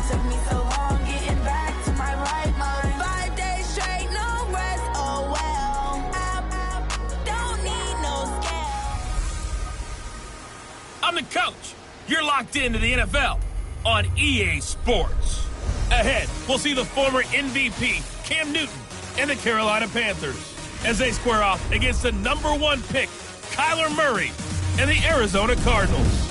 Took me so long getting back to my right mind. 5 days straight, no rest, oh well. I don't need no scale. I'm the coach. You're locked into the NFL on EA Sports. Ahead, we'll see the former MVP, Cam Newton, and the Carolina Panthers as they square off against the #1 pick, Kyler Murray, and the Arizona Cardinals.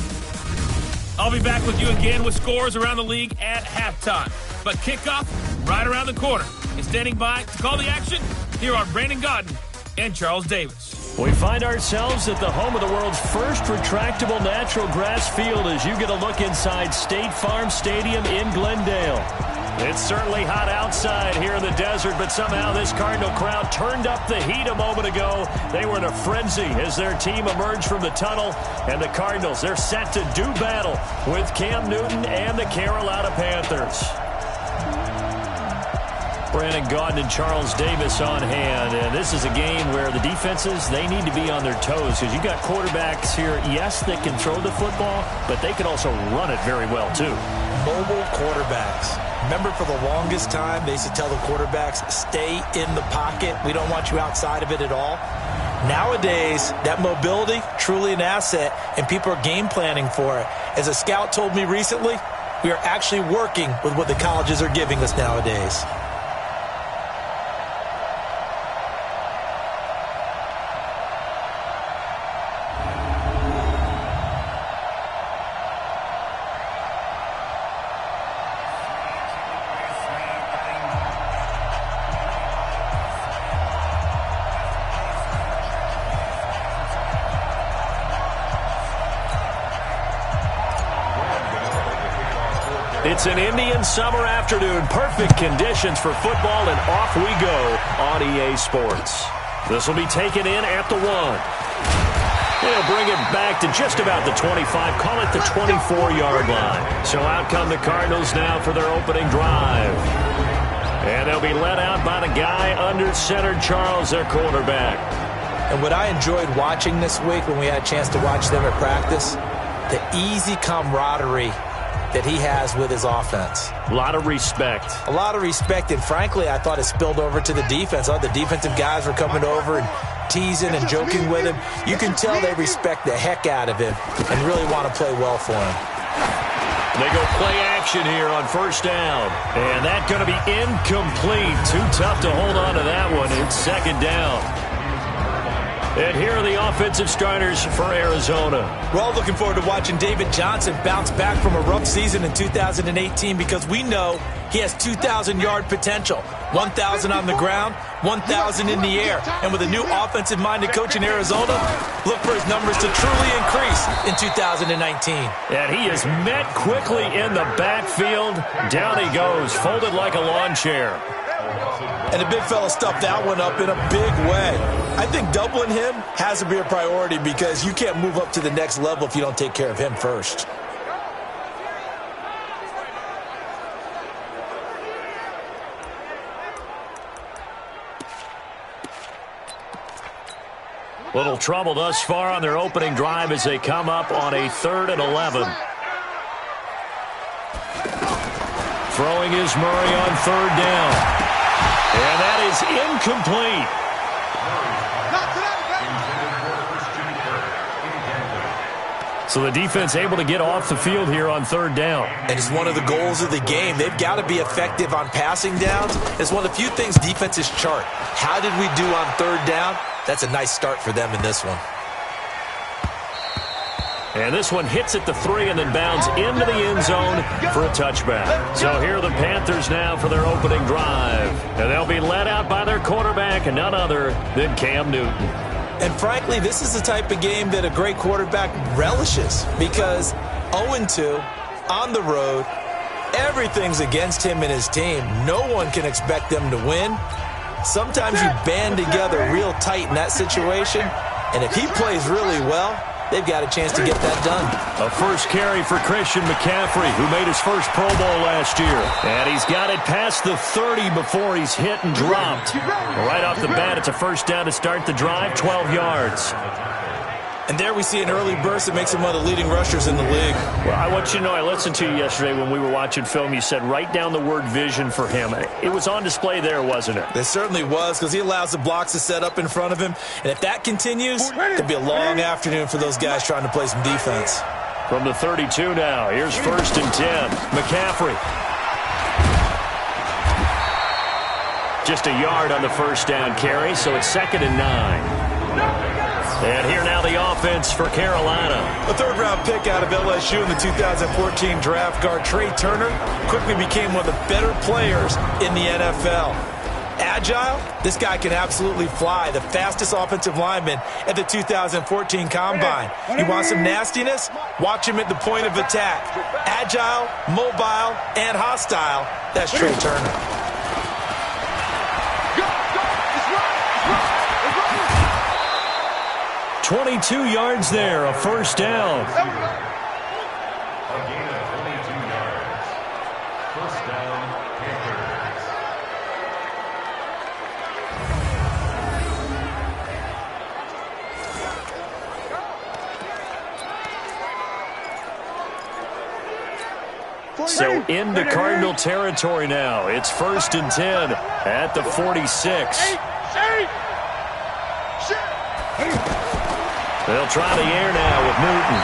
I'll be back with you again with scores around the league at halftime. But kickoff right around the corner. And standing by to call the action, here are Brandon Godden and Charles Davis. We find ourselves at the home of the world's first retractable natural grass field as you get a look inside State Farm Stadium in Glendale. It's certainly hot outside here in the desert, but somehow this Cardinal crowd turned up the heat a moment ago. They were in a frenzy as their team emerged from the tunnel, and the Cardinals, they're set to do battle with Cam Newton and the Carolina Panthers. Brandon Gaudin and Charles Davis on hand, and this is a game where the defenses, they need to be on their toes because you've got quarterbacks here, yes, that can throw the football, but they can also run it very well too. Mobile quarterbacks. Remember, for the longest time, they used to tell the quarterbacks, stay in the pocket. We don't want you outside of it at all. Nowadays, that mobility, truly an asset, and people are game planning for it. As a scout told me recently, we are actually working with what the colleges are giving us nowadays. It's an Indian summer afternoon. Perfect conditions for football, and off we go on EA Sports. This will be taken in at the 1. They'll bring it back to just about the 25, call it the 24-yard line. So out come the Cardinals now for their opening drive. And they'll be led out by the guy under center, Charles, their quarterback. And what I enjoyed watching this week when we had a chance to watch them at practice, the easy camaraderie that he has with his offense. A lot of respect. A lot of respect, and frankly, I thought it spilled over to the defense. All the defensive guys were coming over and teasing and joking with him. You can tell they respect the heck out of him and really want to play well for him. They go play action here on first down. And that's going to be incomplete. Too tough to hold on to that one. It's second down. And here are the offensive starters for Arizona. We're all looking forward to watching David Johnson bounce back from a rough season in 2018 because we know he has 2,000-yard potential. 1,000 on the ground, 1,000 in the air. And with a new offensive-minded coach in Arizona, look for his numbers to truly increase in 2019. And he is met quickly in the backfield. Down he goes, folded like a lawn chair. And the big fella stuffed that one up in a big way. I think doubling him has to be a priority because you can't move up to the next level if you don't take care of him first. Little trouble thus far on their opening drive as they come up on a 3rd and 11. Throwing is Murray on 3rd down. And that is incomplete. So the defense able to get off the field here on 3rd down. And it's one of the goals of the game. They've got to be effective on passing downs. It's one of the few things defenses chart. How did we do on 3rd down? That's a nice start for them in this one. And this one hits at the 3 and then bounds into the end zone for a touchback. So here are the Panthers now for their opening drive. And they'll be led out by their quarterback and none other than Cam Newton. And frankly, this is the type of game that a great quarterback relishes because 0-2 on the road, everything's against him and his team. No one can expect them to win. Sometimes you band together real tight in that situation, and if he plays really well, they've got a chance to get that done. A first carry for Christian McCaffrey, who made his first Pro Bowl last year. And he's got it past the 30 before he's hit and dropped. Right off the bat, it's a first down to start the drive, 12 yards. And there we see an early burst that makes him one of the leading rushers in the league. Well, I want you to know, I listened to you yesterday when we were watching film. You said write down the word vision for him. It was on display there, wasn't it? It certainly was, because he allows the blocks to set up in front of him. And if that continues, it could be a long afternoon for those guys trying to play some defense. From the 32 now, here's 1st and 10. McCaffrey. Just a yard on the first down carry, so it's 2nd and 9. And here now the offense for Carolina. A third-round pick out of LSU in the 2014 draft, guard Trey Turner quickly became one of the better players in the NFL. Agile, this guy can absolutely fly. The fastest offensive lineman at the 2014 Combine. You want some nastiness? Watch him at the point of attack. Agile, mobile, and hostile. That's Trey Turner. 22 yards there, a first down. A gain of 22 yards. First down, Panthers. So into Cardinal territory now. It's 1st and 10 at the 46. They'll try the air now with Newton.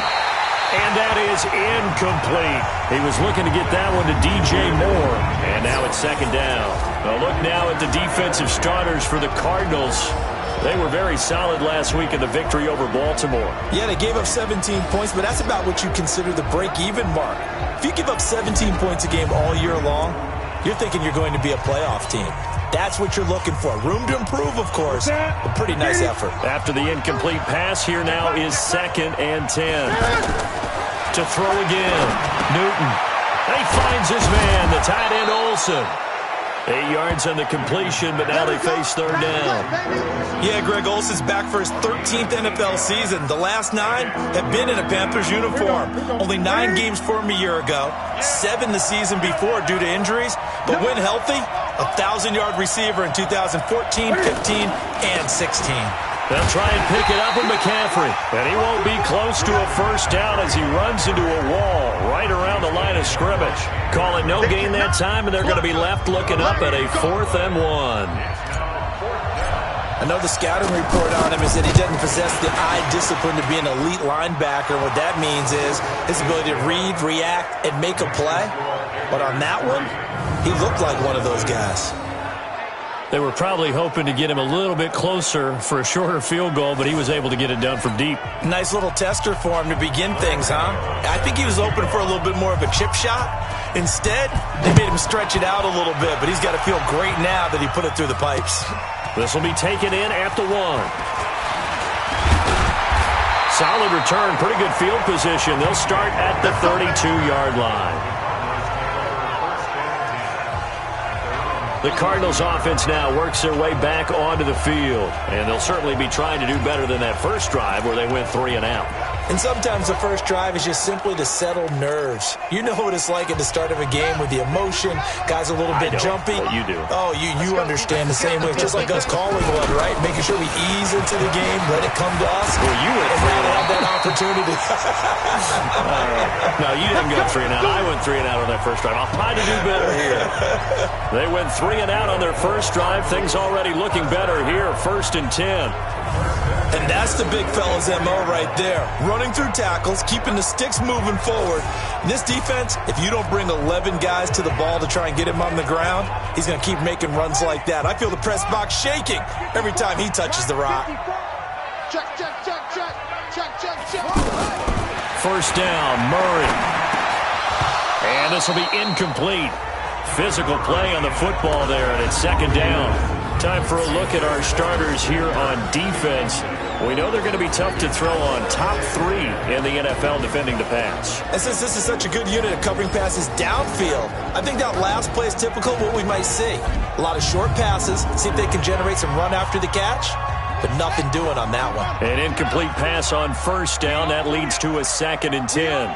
And that is incomplete. He was looking to get that one to DJ Moore. And now it's 2nd down. A look now at the defensive starters for the Cardinals. They were very solid last week in the victory over Baltimore. Yeah, they gave up 17 points, but that's about what you consider the break-even mark. If you give up 17 points a game all year long, you're thinking you're going to be a playoff team. That's what you're looking for. Room to improve, of course. A pretty nice effort. After the incomplete pass, here now is 2nd and 10. To throw again. Newton. And he finds his man, the tight end Olsen. 8 yards on the completion, but now they face 3rd down. Yeah, Greg Olsen's back for his 13th NFL season. The last 9 have been in a Panthers uniform. Only 9 games for him a year ago, 7 the season before due to injuries. But when healthy, a 1,000-yard receiver in 2014, 15, and 16. They'll try and pick it up with McCaffrey. And he won't be close to a first down as he runs into a wall right around the line of scrimmage. Calling no gain that time, and they're going to be left looking up at a 4th and 1. I know the scouting report on him is that he doesn't possess the eye discipline to be an elite linebacker. What that means is his ability to read, react, and make a play. But on that one, he looked like one of those guys. They were probably hoping to get him a little bit closer for a shorter field goal, but he was able to get it done from deep. Nice little tester for him to begin things, huh? I think he was open for a little bit more of a chip shot. Instead, they made him stretch it out a little bit, but he's got to feel great now that he put it through the pipes. This will be taken in at the 1. Solid return, pretty good field position. They'll start at the 32-yard line. The Cardinals offense now works their way back onto the field, and they'll certainly be trying to do better than that first drive where they went 3 and out. And sometimes the first drive is just simply to settle nerves. You know what it's like at the start of a game with the emotion, guys a little bit jumpy. But you do. Oh, you understand the same way, just like us calling one, right? Making sure we ease into the game, let it come to us. Well, you went 3 and out. That opportunity. No, you didn't go 3 and out. I went 3 and out on that first drive. I'll try to do better here. They went 3 and out on their first drive. Things already looking better here. 1st and 10. And that's the big fella's MO right there. Running through tackles, keeping the sticks moving forward. In this defense, if you don't bring 11 guys to the ball to try and get him on the ground, he's going to keep making runs like that. I feel the press box shaking every time he touches the rock. Check. 1st down, Murray. And this will be incomplete. Physical play on the football there, and it's 2nd down. Time for a look at our starters here on defense. We know they're going to be tough to throw on, top 3 in the NFL defending the pass. And since this is such a good unit of covering passes downfield, I think that last play is typical of what we might see. A lot of short passes, see if they can generate some run after the catch, but nothing doing on that one. An incomplete pass on 1st down. That leads to a 2nd and 10.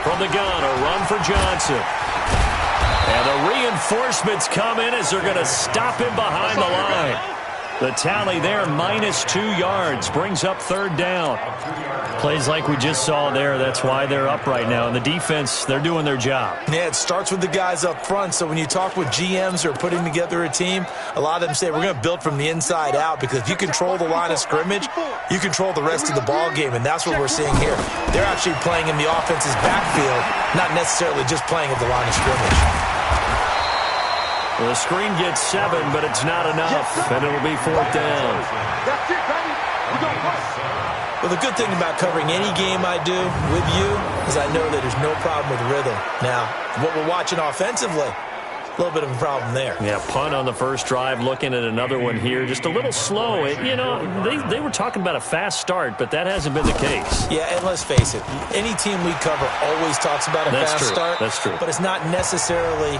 From the gun, a run for Johnson. And the reinforcements come in as they're going to stop him behind the line. The tally there, -2 yards, brings up 3rd down. Plays like we just saw there, that's why they're up right now. And the defense, they're doing their job. Yeah, it starts with the guys up front. So when you talk with GMs who are putting together a team, a lot of them say we're going to build from the inside out, because if you control the line of scrimmage, you control the rest of the ball game, and that's what we're seeing here. They're actually playing in the offense's backfield, not necessarily just playing at the line of scrimmage. Well, the screen gets 7, but it's not enough, and it'll be 4th down. That's it, baby. We're going to work. Well, the good thing about covering any game I do with you is I know that there's no problem with rhythm. Now, what we're watching offensively, a little bit of a problem there. Yeah, punt on the first drive, looking at another one here. Just a little slow. You know, they were talking about a fast start, but that hasn't been the case. Yeah, and let's face it, any team we cover always talks about a fast start. That's true. But it's not necessarily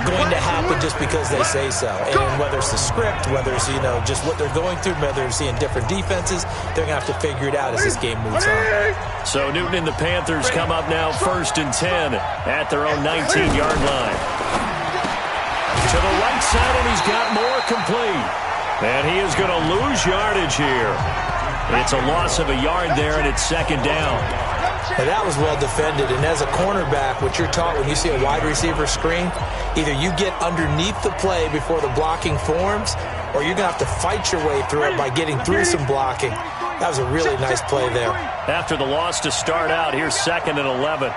going to happen just because they say so. And whether it's the script, whether it's, just what they're going through, whether they're seeing different defenses, they're going to have to figure it out as this game moves on. So Newton and the Panthers come up now 1st and 10 at their own 19-yard line. To the right side, and he's got more complete. And he is going to lose yardage here. It's a loss of a yard there, and it's 2nd down. And that was well defended. And as a cornerback, what you're taught when you see a wide receiver screen, either you get underneath the play before the blocking forms, or you're going to have to fight your way through it by getting through some blocking. That was a really nice play there. After the loss to start out, here's 2nd and 11.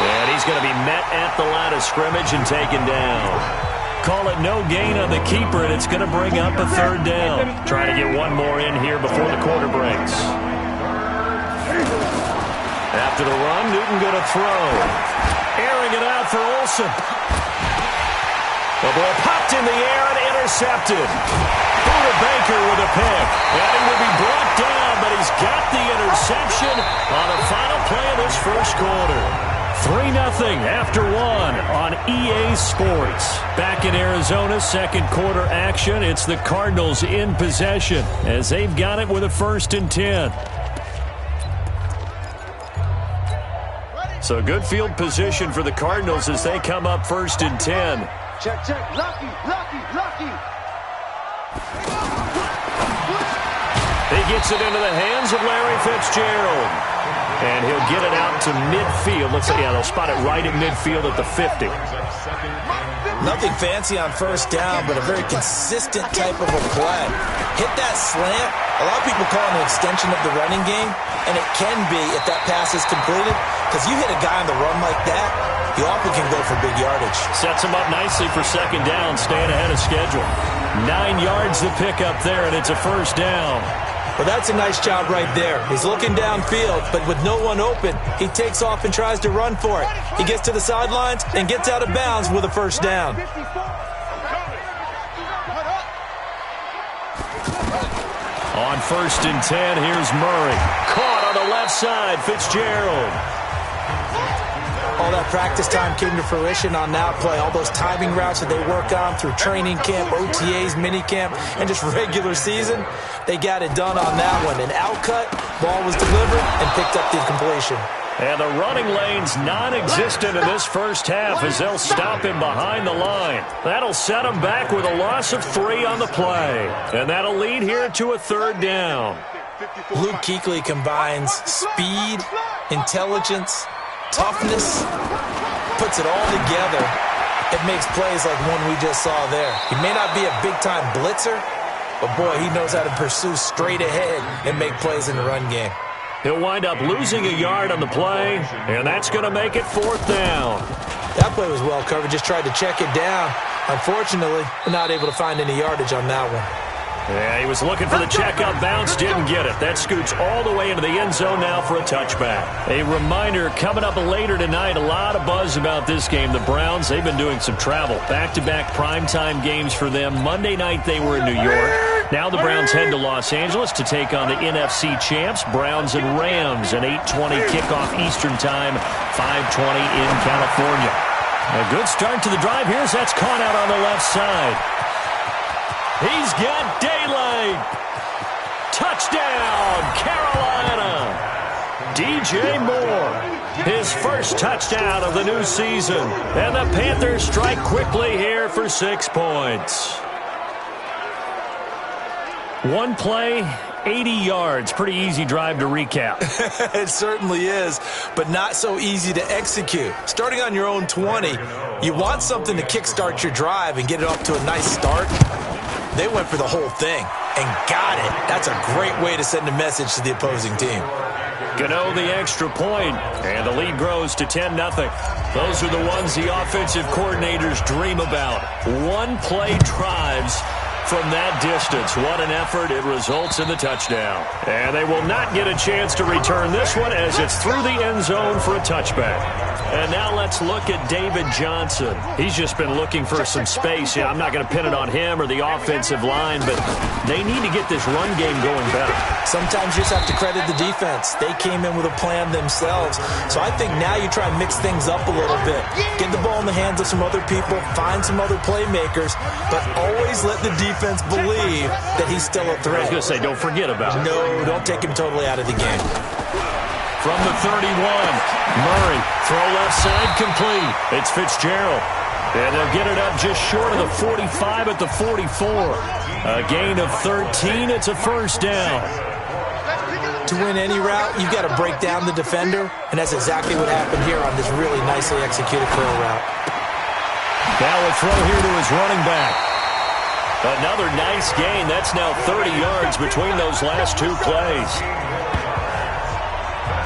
And he's going to be met at the line of scrimmage and taken down. Call it no gain on the keeper, and it's going to bring up a 3rd down. Trying to get one more in here before the quarter breaks. After the run, Newton going to throw. Airing it out for Olsen. The ball popped in the air and intercepted. Buda Baker with a pick. And he will be brought down, but he's got the interception on the final play of this first quarter. 3-0 after 1 on EA Sports. Back in Arizona, 2nd quarter action. It's the Cardinals in possession as they've got it with a 1st and 10. So good field position for the Cardinals as they come up 1st and 10. Check, check. Lucky. He gets it into the hands of Larry Fitzgerald. And he'll get it out to midfield. Let's say, they'll spot it right at midfield at the 50. Nothing fancy on 1st down, but a very consistent type of a play. Hit that slant. A lot of people call it an extension of the running game, and it can be if that pass is completed, because you hit a guy on the run like that, you often can go for big yardage. Sets him up nicely for 2nd down, staying ahead of schedule. 9 yards the pickup there, and it's a 1st down. Well, that's a nice job right there. He's looking downfield, but with no one open, he takes off and tries to run for it. He gets to the sidelines and gets out of bounds with a 1st down. On 1st and 10, here's Murray. Caught on the left side, Fitzgerald. All that practice time came to fruition on that play. All those timing routes that they work on through training camp, OTAs, minicamp, and just regular season, they got it done on that one. An outcut, ball was delivered, and picked up the completion. And the running lane's non-existent in this first half as they'll stop him behind the line. That'll set him back with a loss of 3 on the play. And that'll lead here to a 3rd down. Luke Kuechly combines speed, intelligence, toughness, puts it all together. It makes plays like one we just saw there. He may not be a big-time blitzer, but boy, he knows how to pursue straight ahead and make plays in the run game. He'll wind up losing a yard on the play, and that's going to make it 4th down. That play was well covered, just tried to check it down. Unfortunately, we're not able to find any yardage on that one. Yeah, he was looking for the checkup bounce, didn't get it. That scoots all the way into the end zone now for a touchback. A reminder, coming up later tonight, a lot of buzz about this game. The Browns, they've been doing some travel. Back-to-back primetime games for them. Monday night they were in New York. Now the Browns head to Los Angeles to take on the NFC champs, Browns and Rams. An 8:20 kickoff Eastern time, 5:20 in California. A good start to the drive. Here's that's caught out on the left side. He's got daylight. Touchdown, Carolina. DJ Moore. his first touchdown of the new season. And the Panthers strike quickly here for 6 points. One play, 80 yards. Pretty easy drive to recap. It certainly is, but not so easy to execute. Starting on your own 20, you want something to kickstart your drive and get it off to a nice start. They went for the whole thing and got it. That's a great way to send a message to the opposing team. Gano the extra point, and the lead grows to 10-0. Those are the ones the offensive coordinators dream about. One-play drives from that distance. What an effort. It results in the touchdown. And they will not get a chance to return this one as it's through the end zone for a touchback. And now let's look at David Johnson. He's just been looking for some space. Yeah, I'm not going to pin it on him or the offensive line, but they need to get this run game going better. Sometimes you just have to credit the defense. They came in with a plan themselves. So I think now you try and mix things up a little bit. Get the ball in the hands of some other people, find some other playmakers, but always let the defense believe that he's still a threat. I was going to say, don't forget about it. No, don't take him totally out of the game. From the 31, Murray, throw left side, complete. It's Fitzgerald. And they'll get it up just short of the 45 at the 44. A gain of 13, it's a first down. To win any route, you've got to break down the defender, and that's exactly what happened here on this really nicely executed curl route. Now a throw here to his running back. Another nice gain. That's now 30 yards between those last two plays.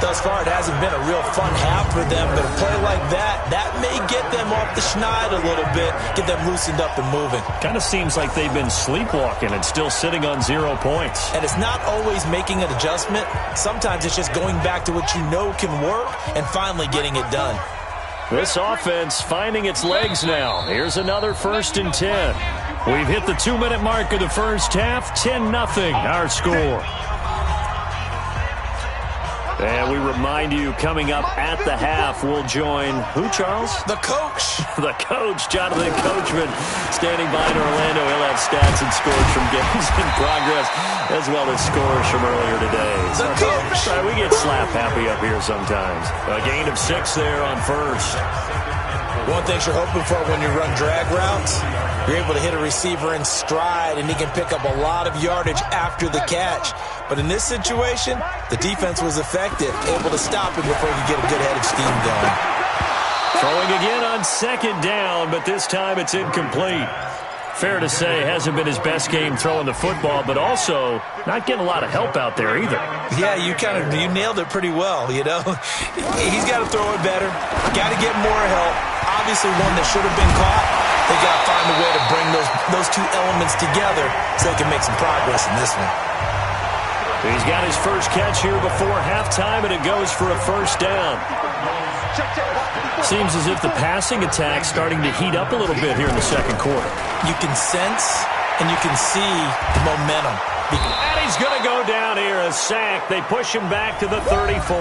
Thus far, it hasn't been a real fun half for them, but a play like that may get them off the schneid a little bit, get them loosened up and moving. Kind of seems like they've been sleepwalking and still sitting on 0 points. And it's not always making an adjustment. Sometimes it's just going back to what you know can work and finally getting it done. This offense finding its legs now. Here's another 1st and 10. We've hit the 2-minute mark of the first half. 10-0 our score. And we remind you, coming up at the half, we'll join who, Charles? The coach. The coach, Jonathan Coachman, standing by in Orlando. He'll have stats and scores from games in progress, as well as scores from earlier today. The coach. Right, we get slap happy up here sometimes. A gain of 6 there on first. One thing you're hoping for when you run drag routes, you're able to hit a receiver in stride, and he can pick up a lot of yardage after the catch. But in this situation, the defense was effective, able to stop him before he could get a good head of steam going. Throwing again on 2nd down, but this time it's incomplete. Fair to say, hasn't been his best game throwing the football, but also not getting a lot of help out there either. Yeah, you nailed it pretty well, you know. He's got to throw it better, got to get more help. Obviously one that should have been caught. They got to find a way to bring those two elements together so they can make some progress in this one. He's got his first catch here before halftime, and it goes for a first down. Seems as if the passing attack's starting to heat up a little bit here in the second quarter. You can sense and you can see the momentum. And he's going to go down here, a sack. They push him back to the 34.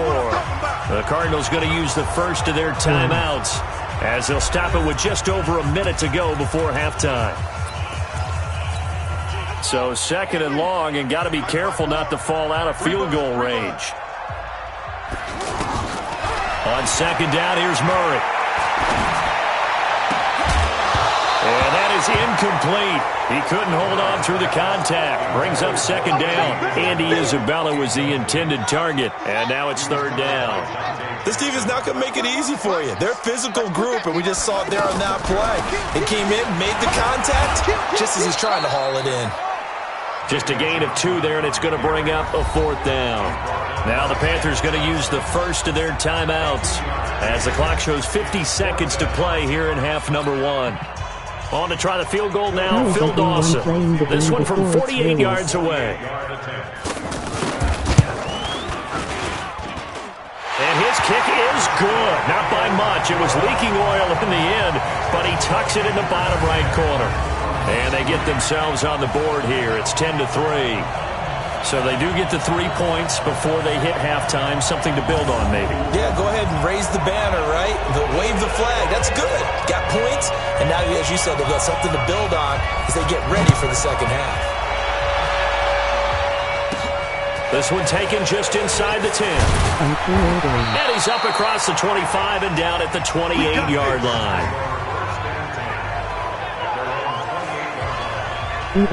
The Cardinals going to use the first of their timeouts as they'll stop it with just over a minute to go before halftime. So 2nd and long, and got to be careful not to fall out of field goal range. On 2nd down, here's Murray. And that is incomplete. He couldn't hold on through the contact. Brings up 2nd down. Andy Isabella was the intended target, and now it's 3rd down. This team is not going to make it easy for you. They're a physical group, and we just saw it there on that play. It came in, made the contact, just as he's trying to haul it in. Just a gain of 2 there, and it's going to bring up a 4th down. Now the Panthers going to use the first of their timeouts as the clock shows 50 seconds to play here in half number 1. On to try the field goal now, Phil Dawson. This one from 48 yards away. And his kick is good. Not by much. It was leaking oil in the end, but he tucks it in the bottom right corner. And they get themselves on the board here. It's 10-3. So they do get the 3 points before they hit halftime. Something to build on, maybe. Yeah, go ahead and raise the banner, right? Wave the flag. That's good. Got points. And now, as you said, they've got something to build on as they get ready for the second half. This one taken just inside the 10. And he's up across the 25 and down at the 28-yard line.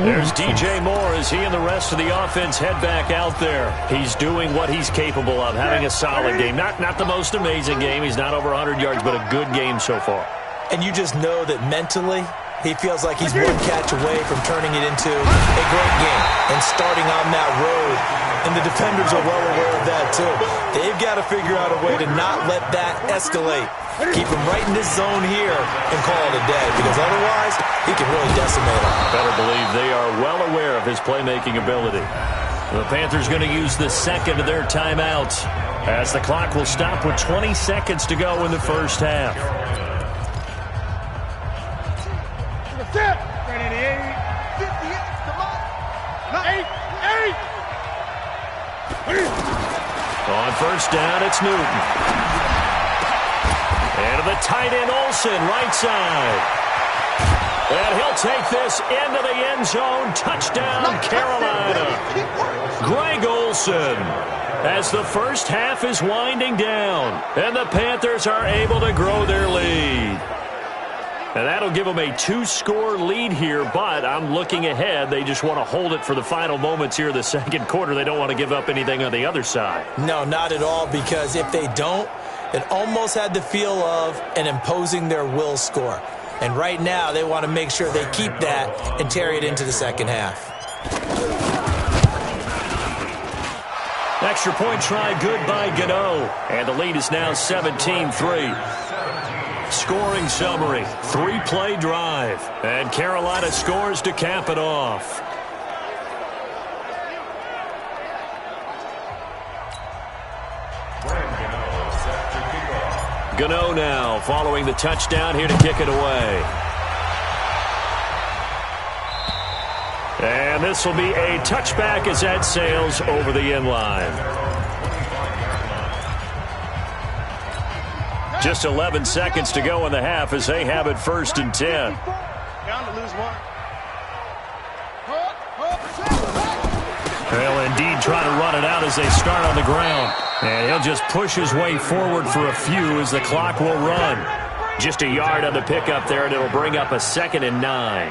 There's DJ Moore as he and the rest of the offense head back out there. He's doing what he's capable of, having a solid game. Not the most amazing game. He's not over 100 yards, but a good game so far. And you just know that mentally he feels like he's one catch away from turning it into a great game and starting on that road. And the defenders are well aware of that, too. They've got to figure out a way to not let that escalate. Keep him right in this zone here and call it a day, because otherwise he can really decimate him. Better believe they are well aware of his playmaking ability. The Panthers going to use the second of their timeouts as the clock will stop with 20 seconds to go in the first half. On first down, it's Newton. And to the tight end, Olsen, right side. And he'll take this into the end zone. Touchdown, Carolina. Greg Olsen, as the first half is winding down. And the Panthers are able to grow their lead. And that'll give them a 2-score lead here, but I'm looking ahead. They just want to hold it for the final moments here of the second quarter. They don't want to give up anything on the other side. No, not at all, because if they don't, it almost had the feel of an imposing their will score. And right now, they want to make sure they keep that and carry it into the second half. Extra point try good by Gano. And the lead is now 17-3. Scoring summary, 3-play drive. And Carolina scores to cap it off. Gano now following the touchdown here to kick it away. And this will be a touchback as that sails over the end line. Just 11 seconds to go in the half as they have it 1st and 10. They'll indeed try to run it out as they start on the ground. And he'll just push his way forward for a few as the clock will run. Just a yard on the pickup there, and it'll bring up a 2nd and 9.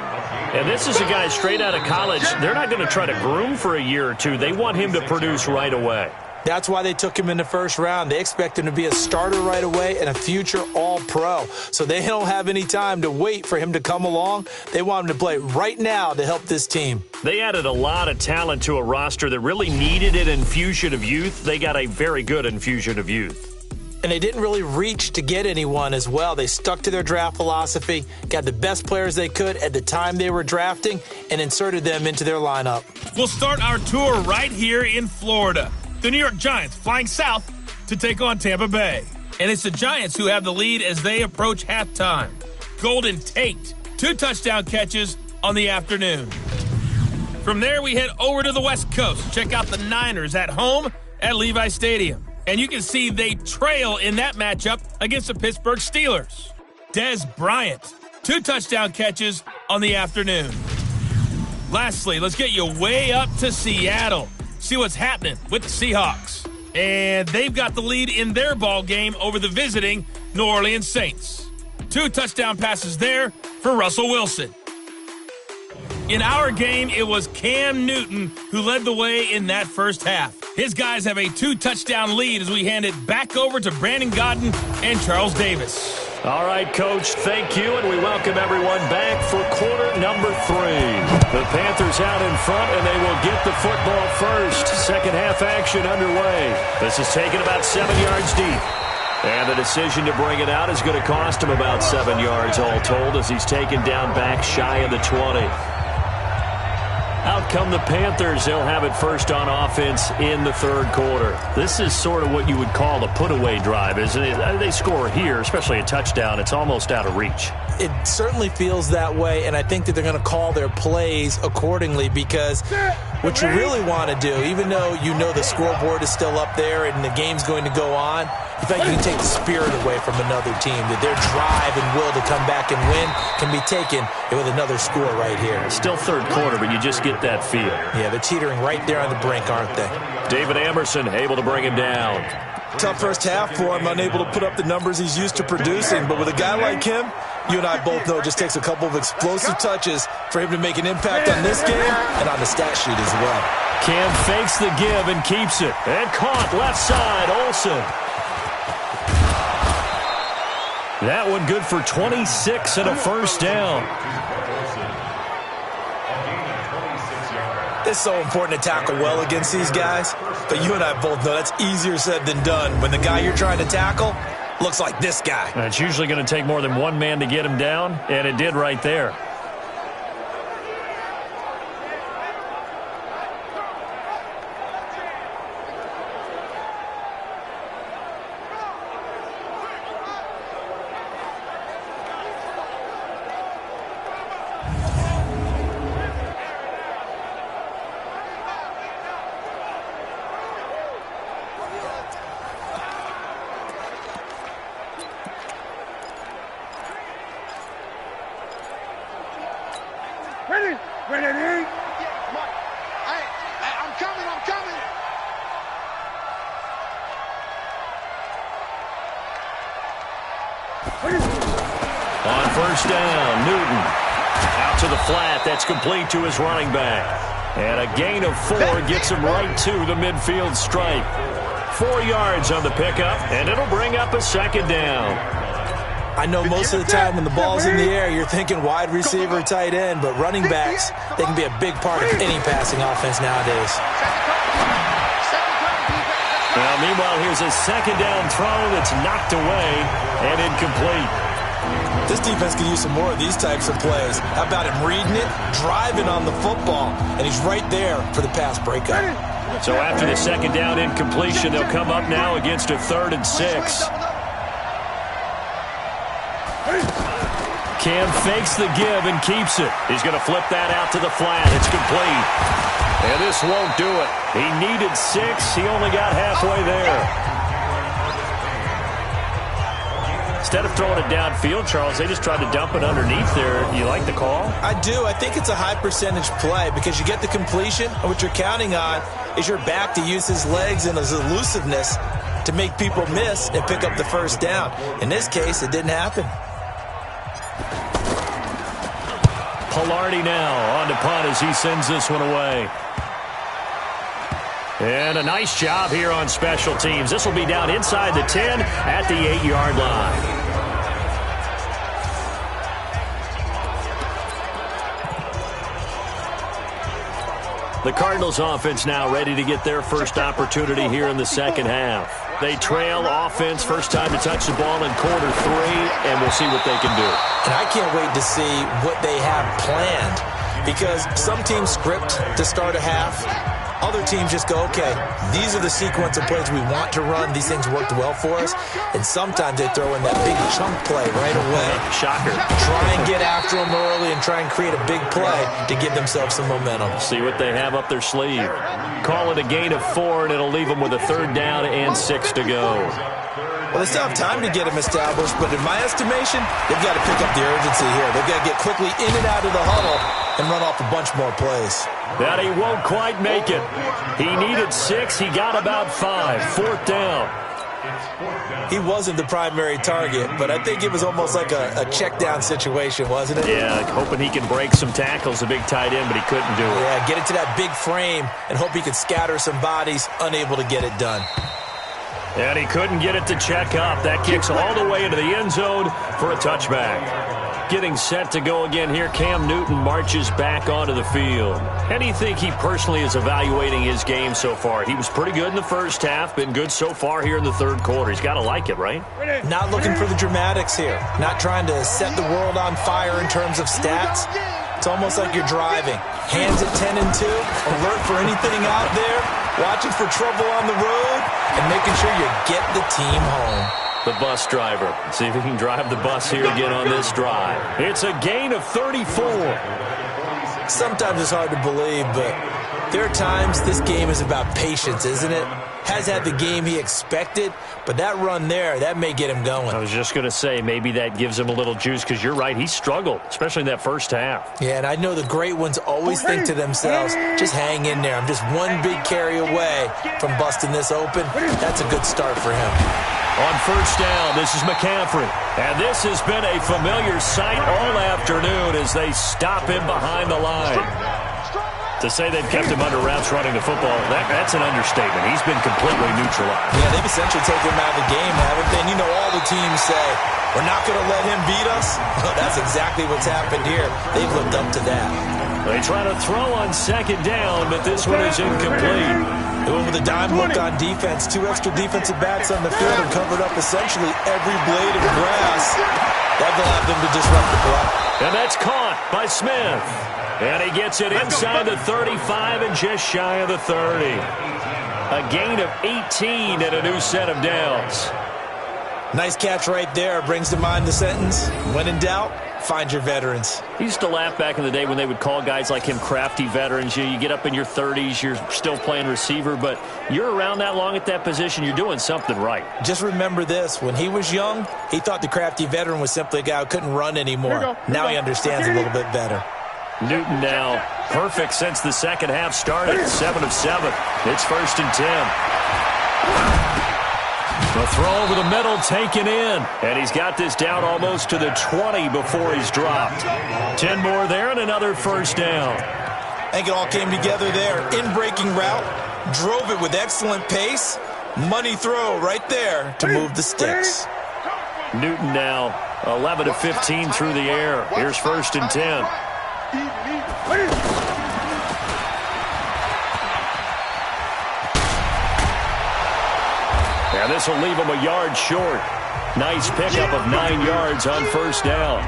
And this is a guy straight out of college. They're not going to try to groom for a year or two. They want him to produce right away. That's why they took him in the first round. They expect him to be a starter right away and a future All-Pro. So they don't have any time to wait for him to come along. They want him to play right now to help this team. They added a lot of talent to a roster that really needed an infusion of youth. They got a very good infusion of youth. And they didn't really reach to get anyone as well. They stuck to their draft philosophy, got the best players they could at the time they were drafting, and inserted them into their lineup. We'll start our tour right here in Florida. The New York Giants flying south to take on Tampa Bay. And it's the Giants who have the lead as they approach halftime. Golden Tate, 2 touchdown catches on the afternoon. From there, we head over to the West Coast. Check out the Niners at home at Levi Stadium. And you can see they trail in that matchup against the Pittsburgh Steelers. Dez Bryant, 2 touchdown catches on the afternoon. Lastly, let's get you way up to Seattle. See what's happening with the Seahawks. And they've got the lead in their ball game over the visiting New Orleans Saints. 2 touchdown passes there for Russell Wilson. In our game, it was Cam Newton who led the way in that first half. His guys have a 2-touchdown lead as we hand it back over to Brandon Godden and Charles Davis. All right, Coach, thank you, and we welcome everyone back for quarter number 3. The Panthers out in front, and they will get the football first. Second half action underway. This is taken about 7 yards deep. And the decision to bring it out is going to cost him about 7 yards all told as he's taken down back shy of the 20. Out come the Panthers. They'll have it first on offense in the third quarter. This is sort of what you would call a put-away drive, isn't it? They score here, especially a touchdown. It's almost out of reach. It certainly feels that way, and I think that they're going to call their plays accordingly, because what you really want to do, even though you know the scoreboard is still up there and the game's going to go on, you think you can take the spirit away from another team, that their drive and will to come back and win can be taken with another score right here. It's still third quarter, but you just get that feel. Yeah, they're teetering right there on the brink, aren't they? David Amerson able to bring him down. Tough first half for him, unable to put up the numbers he's used to producing. But with a guy like him, you and I both know it just takes a couple of explosive touches for him to make an impact on this game and on the stat sheet as well. Cam fakes the give and keeps it. And caught left side, Olsen. That one good for 26 and a first down. It's so important to tackle well against these guys, but you and I both know that's easier said than done when the guy you're trying to tackle looks like this guy. And it's usually going to take more than one man to get him down, and it did right there. On first down, Newton. Out to the flat. That's complete to his running back. And a gain of 4 gets him right to the midfield stripe. 4 yards on the pickup, and it'll bring up a second down. I know most of the time when the ball's in the air, you're thinking wide receiver, tight end, but running backs, they can be a big part of any passing offense nowadays. Well, meanwhile, here's a second down throw that's knocked away and incomplete. This defense could use some more of these types of plays. How about him reading it, driving on the football, and he's right there for the pass breakup. So after the second down incompletion, they'll come up now against a 3rd and 6. Cam fakes the give and keeps it. He's going to flip that out to the flat. It's complete. And this won't do it. He needed 6. He only got halfway there. Instead of throwing it downfield, Charles, they just tried to dump it underneath there. You like the call? I do. I think it's a high percentage play because you get the completion, and what you're counting on is your back to use his legs and his elusiveness to make people miss and pick up the first down. In this case, it didn't happen. Pilardi now on to punt as he sends this one away. And a nice job here on special teams. This will be down inside the 10 at the 8-yard line. The Cardinals offense now ready to get their first opportunity here in the second half. They trail offense, first time to touch the ball in quarter 3, and we'll see what they can do. And I can't wait to see what they have planned, because some teams script to start a half. Other teams just go, okay, these are the sequence of plays we want to run. These things worked well for us. And sometimes they throw in that big chunk play right away. Shocker. Try and get after them early and try and create a big play to give themselves some momentum. See what they have up their sleeve. Call it a gain of 4, and it'll leave them with a 3rd down and 6 to go. Well, they still have time to get them established, but in my estimation, they've got to pick up the urgency here. They've got to get quickly in and out of the huddle and run off a bunch more plays. That he won't quite make it. He needed 6. He got about 5. 4th down. He wasn't the primary target, but I think it was almost like a check down situation, wasn't it? Yeah, hoping he can break some tackles, a big tight end, but he couldn't do it. Yeah, get it to that big frame and hope he could scatter some bodies, unable to get it done. And he couldn't get it to check up. That kicks all the way into the end zone for a touchback. Getting set to go again here, Cam Newton marches back onto the field. How do you think he personally is evaluating his game so far? He was pretty good in the first half, been good so far here in the 3rd quarter. He's got to like it, right? Not looking for the dramatics here. Not trying to set the world on fire in terms of stats. It's almost like you're driving. Hands at 10 and 2, alert for anything out there, watching for trouble on the road, and making sure you get the team home. the bus driver. See if he can drive the bus here again on this drive. It's a gain of 34. Sometimes it's hard to believe, but there are times this game is about patience, isn't it? Has had the game he expected, but that run there, that may get him going. I was just going to say, maybe that gives him a little juice, because you're right, he struggled, especially in that first half. Yeah, and I know the great ones always think to themselves, just hang in there. I'm just one big carry away from busting this open. That's a good start for him. On first down, this is McCaffrey. And this has been a familiar sight all afternoon as they stop him behind the line. To say they've kept him under wraps running the football, that's an understatement. He's been completely neutralized. Yeah, they've essentially taken him out of the game, haven't they? And you know all the teams say, we're not going to let him beat us. Well, that's exactly what's happened here. They've lived up to that. They try to throw on second down, but this one is incomplete. Doing with a dime look on defense, 2 extra defensive backs on the field and covered up essentially every blade of grass. That'll allow them to disrupt the block. And that's caught by Smith. And he gets it inside the 35 and just shy of the 30. A gain of 18 and a new set of downs. Nice catch right there. Brings to mind the sentence, when in doubt, find your veterans. He used to laugh back in the day when they would call guys like him crafty veterans. You get up in your 30s, you're still playing receiver, but you're around that long at that position, you're doing something right. Just remember this. When he was young, he thought the crafty veteran was simply a guy who couldn't run anymore. Now he understands a little bit better. Newton now perfect since the second half started. 7 of 7. It's 1st and 10. The throw over the middle taken in. And he's got this down almost to the 20 before he's dropped. 10 more there and another first down. I think it all came together there. In-breaking route. Drove it with excellent pace. Money throw right there to move the sticks. Newton now 11 of 15 through the air. Here's 1st and 10. And this will leave him a yard short. Nice pickup of 9 yards on first down.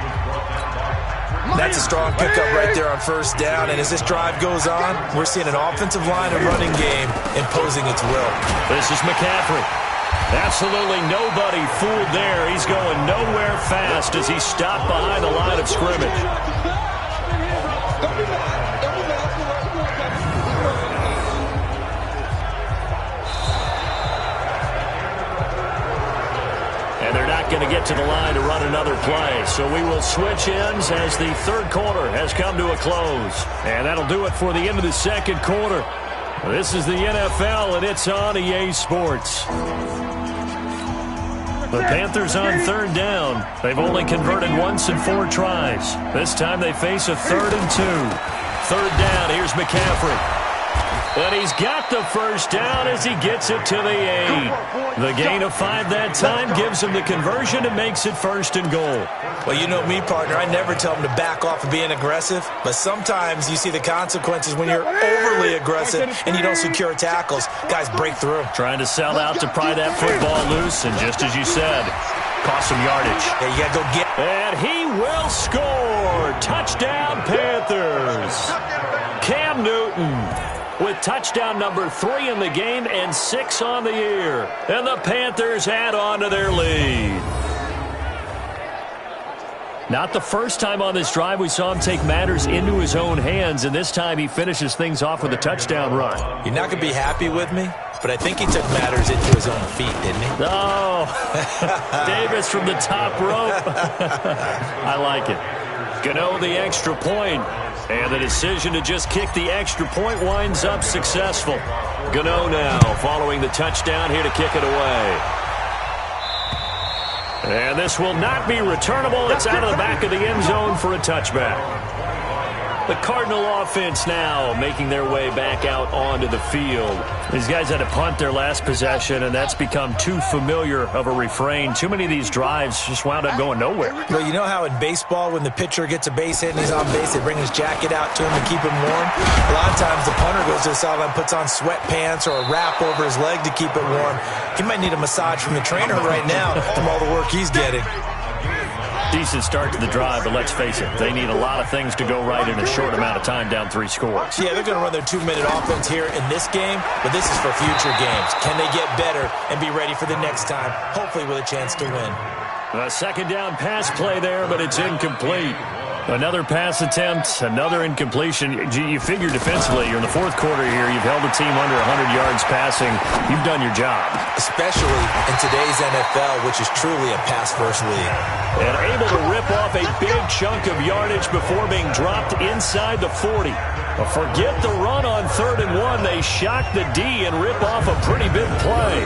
That's a strong pickup right there on first down. And as this drive goes on, we're seeing an offensive line and running game imposing its will. This is McCaffrey. Absolutely nobody fooled there. He's going nowhere fast as he stopped behind the line of scrimmage. And they're not going to get to the line to run another play. So we will switch ends as the third quarter has come to a close. And that'll do it for the end of the second quarter. This is the NFL, and it's on EA Sports. The Panthers on third down. They've only converted once in 4 tries. This time they face a 3rd and 2. Third down, here's McCaffrey. And he's got the first down as he gets it to the 8. The gain of 5 that time gives him the conversion and makes it 1st and goal. Well, you know me, partner. I never tell him to back off of being aggressive, but sometimes you see the consequences when you're overly aggressive and you don't secure tackles. Guys break through. Trying to sell out to pry that football loose, and just as you said, cost some yardage. Yeah, you got to go get. And he will score. Touchdown, Panthers. Cam Newton with touchdown number 3 in the game and 6 on the year. And the Panthers add on to their lead. Not the first time on this drive we saw him take matters into his own hands, and this time he finishes things off with a touchdown run. You're not going to be happy with me, but I think he took matters into his own feet, didn't he? Oh, Davis from the top rope. I like it. Gano the extra point. And the decision to just kick the extra point winds up successful. Gano now following the touchdown here to kick it away. And this will not be returnable. It's out of the back of the end zone for a touchback. The Cardinal offense now making their way back out onto the field. These guys had to punt their last possession, and that's become too familiar of a refrain. Too many of these drives just wound up going nowhere. Well, you know how in baseball when the pitcher gets a base hit and he's on base, they bring his jacket out to him to keep him warm? A lot of times the punter goes to the sideline, puts on sweatpants or a wrap over his leg to keep it warm. He might need a massage from the trainer right now from all the work he's getting. Decent start to the drive, but let's face it, they need a lot of things to go right in a short amount of time down 3 scores. Yeah, they're going to run their 2-minute offense here in this game, but this is for future games. Can they get better and be ready for the next time, hopefully with a chance to win? A second down pass play there, but it's incomplete. Another pass attempt, another incompletion. You figure defensively, you're in the fourth quarter here. You've held a team under 100 yards passing. You've done your job. Especially in today's NFL, which is truly a pass-first league. And able to rip off a big chunk of yardage before being dropped inside the 40. But forget the run on 3rd and 1. They shock the D and rip off a pretty big play.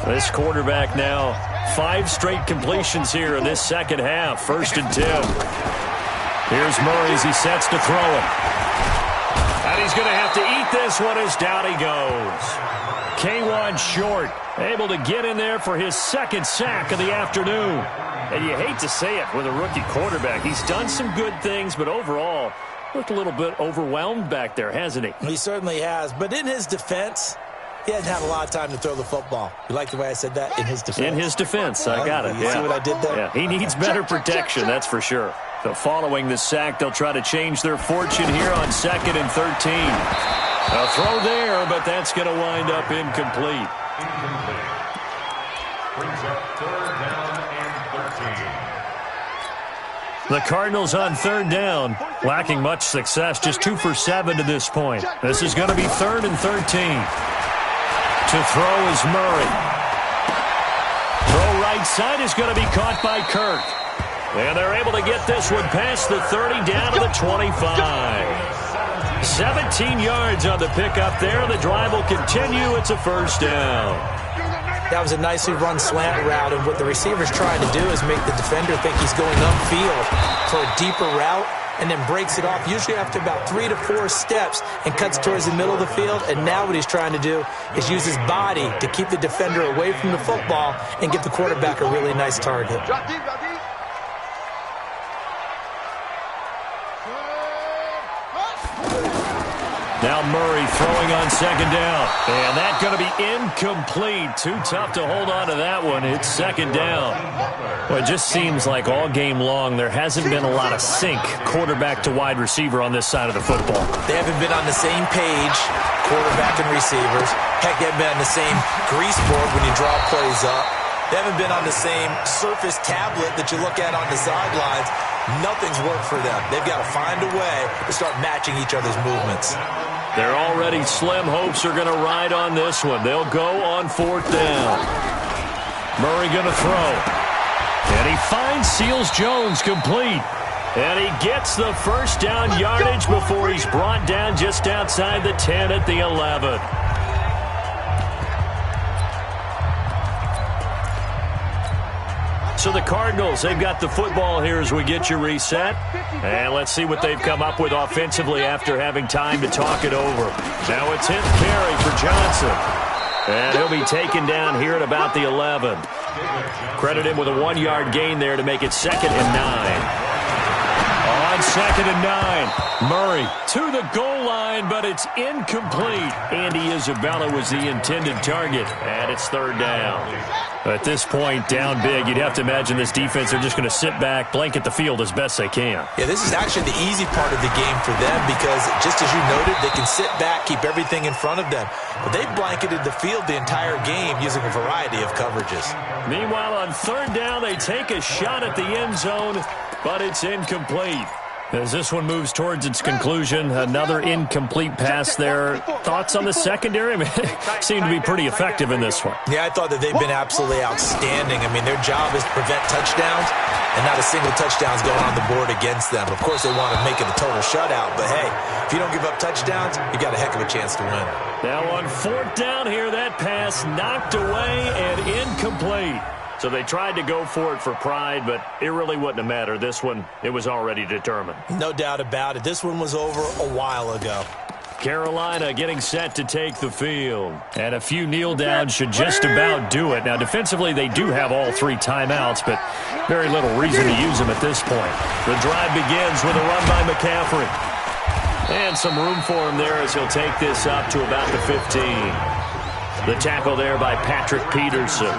This quarterback now, 5 straight completions here in this second half. 1st and 10. Here's Murray as he sets to throw it. And he's going to have to eat this one as down he goes. K1 short, able to get in there for his 2nd sack of the afternoon. And you hate to say it with a rookie quarterback. He's done some good things, but overall, looked a little bit overwhelmed back there, hasn't he? He certainly has. But in his defense, he hasn't had a lot of time to throw the football. You like the way I said that? In his defense. In his defense. I got it. You see what I did there? Yeah, he needs better protection, that's for sure. So following the sack, they'll try to change their fortune here on 2nd and 13. A throw there, but that's going to wind up incomplete. Brings up 3rd down and 13. The Cardinals on 3rd down, lacking much success, just 2 for 7 to this point. This is going to be 3rd and 13. To throw is Murray. Throw right side is going to be caught by Kirk. And they're able to get this one past the 30 down to the 25. 17 yards on the pickup there. The drive will continue. It's a 1st down. That was a nicely run slant route, and what the receiver's trying to do is make the defender think he's going upfield for a deeper route, and then breaks it off, usually after about 3 to 4 steps, and cuts towards the middle of the field. And now what he's trying to do is use his body to keep the defender away from the football and give the quarterback a really nice target. Now Murray throwing on 2nd down. And that's going to be incomplete. Too tough to hold on to that one. It's 2nd down. Well, it just seems like all game long there hasn't been a lot of sync quarterback to wide receiver on this side of the football. They haven't been on the same page, quarterback and receivers. Heck, they haven't been on the same grease board when you draw plays up. They haven't been on the same surface tablet that you look at on the sidelines. Nothing's worked for them. They've got to find a way to start matching each other's movements. Their already slim hopes are going to ride on this one. They'll go on 4th down. Murray going to throw. And he finds Seals-Jones complete. And he gets the 1st down yardage before he's brought down just outside the 10 at the 11. So the Cardinals, they've got the football here as we get you reset. And let's see what they've come up with offensively after having time to talk it over. Now a 10th carry for Johnson. And he'll be taken down here at about the 11. Credit him with a 1-yard gain there to make it 2nd and 9. On 2nd and 9, Murray to the goal line, but it's incomplete. Andy Isabella was the intended target, and it's 3rd down. At this point, down big, you'd have to imagine this defense are just going to sit back, blanket the field as best they can. Yeah, this is actually the easy part of the game for them because, just as you noted, they can sit back, keep everything in front of them. But they've blanketed the field the entire game using a variety of coverages. Meanwhile, on 3rd down, they take a shot at the end zone, but it's incomplete. As this one moves towards its conclusion, another incomplete pass there. Thoughts on the secondary? I mean, seem to be pretty effective in this one. Yeah, I thought that they've been absolutely outstanding. I mean, their job is to prevent touchdowns, and not a single touchdown is going on the board against them. Of course, they want to make it a total shutout, but hey, if you don't give up touchdowns, you got a heck of a chance to win. Now on 4th down here, that pass knocked away and incomplete. So they tried to go for it for pride, but it really wouldn't have mattered. This one, it was already determined. No doubt about it. This one was over a while ago. Carolina getting set to take the field. And a few kneel downs should just about do it. Now, defensively, they do have all 3 timeouts, but very little reason to use them at this point. The drive begins with a run by McCaffrey. And some room for him there as he'll take this up to about the 15. The tackle there by Patrick Peterson.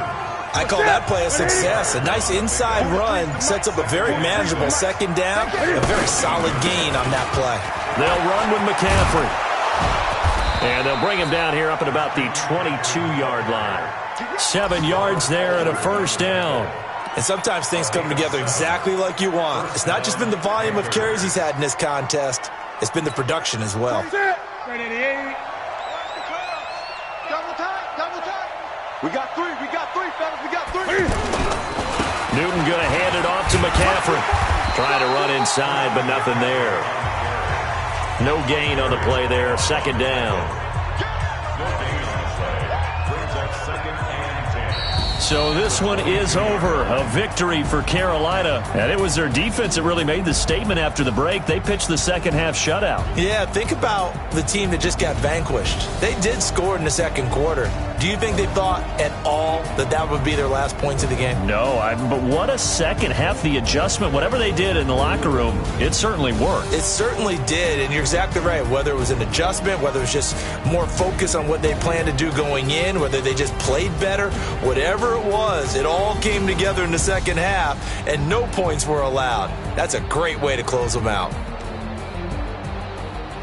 I call that play a success. A nice inside run sets up a very manageable second down. A very solid gain on that play. They'll run with McCaffrey. And they'll bring him down here up at about the 22-yard line. 7 yards there and a first down. And sometimes things come together exactly like you want. It's not just been the volume of carries he's had in this contest. It's been the production as well. We got three, fellas, we got three. Newton going to hand it off to McCaffrey. Trying to run inside, but nothing there. No gain on the play there. Second down. So this one is over. A victory for Carolina. And it was their defense that really made the statement after the break. They pitched the second half shutout. Yeah, think about the team that just got vanquished. They did score in the second quarter. Do you think they thought at all that that would be their last points of the game? No, but what a second half. The adjustment, whatever they did in the locker room, it certainly worked. It certainly did, and you're exactly right. Whether it was an adjustment, whether it was just more focus on what they planned to do going in, whether they just played better, whatever it was, it all came together in the second half, and no points were allowed. That's a great way to close them out.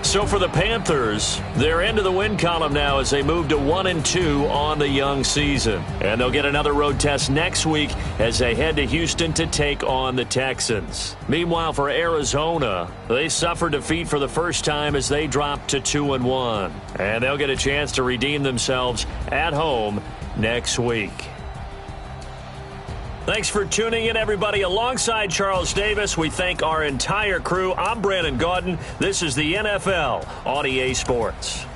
So for the Panthers, they're into the win column now as they move to 1-2 on the young season. And they'll get another road test next week as they head to Houston to take on the Texans. Meanwhile, for Arizona, they suffered defeat for the first time as they dropped to 2-1. And they'll get a chance to redeem themselves at home next week. Thanks for tuning in, everybody. Alongside Charles Davis, we thank our entire crew. I'm Brandon Gaudin. This is the NFL on EA Sports.